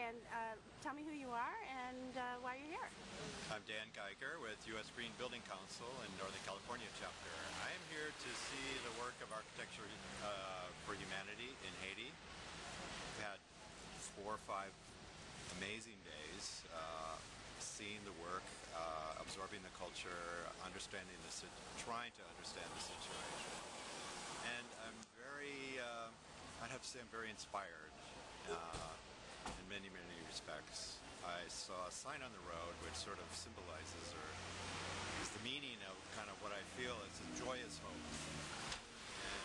and tell me who you are and why you're here. I'm Dan Geiger with U.S. Green Building Council in Northern California chapter. I am here to see the work of Architecture for Humanity in Haiti. We've had 4 or 5 amazing days seeing the work, absorbing the culture, trying to understand the situation. And I'm I'd have to say I'm very inspired in many, many respects. I saw a sign on the road which sort of symbolizes or is the meaning of kind of what I feel is a joyous hope. And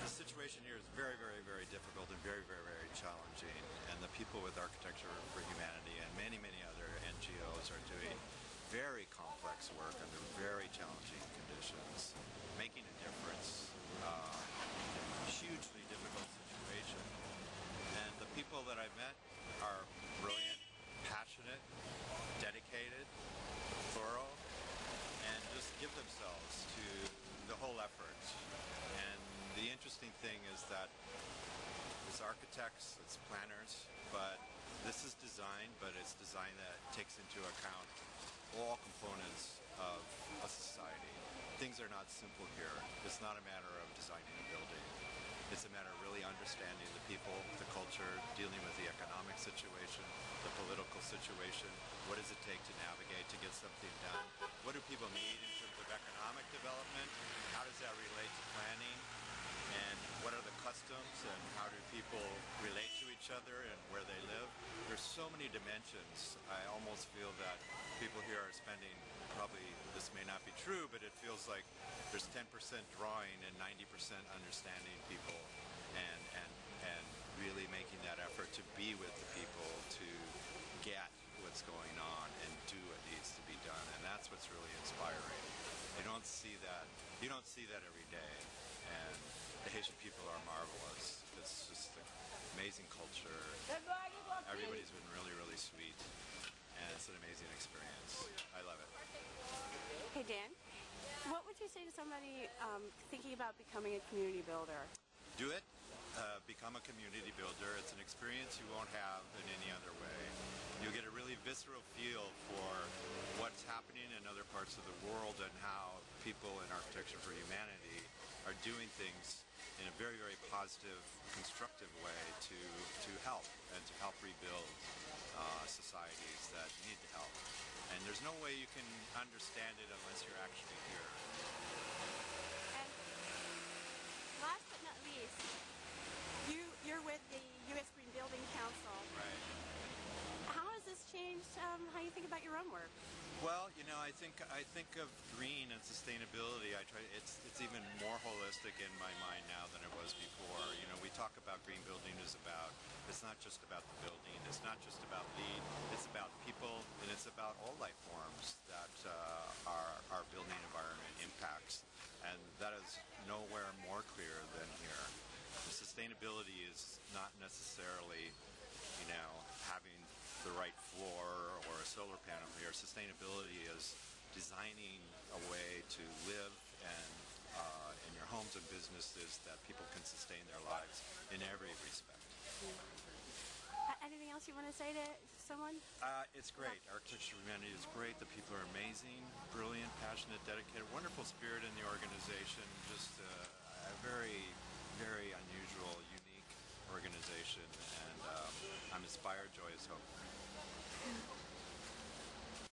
the situation here is very, very, very difficult and very, very, very challenging. And the people with Architecture for Humanity and many, many other NGOs are doing very complex work under very challenging conditions, making a difference in a hugely difficult situation. And the people that I've met are brilliant, passionate, dedicated, thorough, and just give themselves to the whole effort. And the interesting thing is that it's architects, it's planners, but this is design, but it's design that takes into account all components of a society. Things are not simple here. It's not a matter of designing a building. It's a matter of really understanding the people, the culture, dealing with the economic situation, the political situation. What does it take to navigate, to get something done? What do people need in terms of economic development? How does that relate to planning? And what are the customs and how do people relate to each other and where they live? There's so many dimensions. I almost feel that people here are spending, probably this may not be true, but it feels like there's 10% drawing and 90% understanding people and really making that effort to be with the people, to get what's going on and do what needs to be done. And that's what's really inspiring. You don't see that every day. And the Haitian people are marvelous. It's just an amazing culture. Everybody's been really, really sweet. And it's an amazing experience. I love it. Hey Dan, what would you say to somebody thinking about becoming a community builder? Do it. Become a community builder. It's an experience you won't have in any other way. You'll get a really visceral feel for what's happening in other parts of the world and how people in Architecture for Humanity are doing things in a very, very positive, constructive way to help and to help rebuild societies that need help. And there's no way you can understand it unless you're actually here. And last but not least, you're with the U.S. Green Building Council. Right. How has this changed how you think about your own work? Well, you know, I think of green and sustainability. It's even more holistic in my mind now than it was before. You know, we talk about green building it's not just about the building. It's not just about LEED. It's about people, and it's about all life forms that our building environment impacts. And that is nowhere more clear than here. Sustainability is not necessarily, you know, having the right floor or a solar panel here. Sustainability is designing a way to live and in your homes and businesses that people can sustain their lives in every respect. Anything else you want to say to someone? It's great. Architecture for Humanity is great. The people are amazing, brilliant, passionate, dedicated, wonderful spirit in the organization. Just a very, very unusual, unique organization, and I'm inspired, joyous, hope.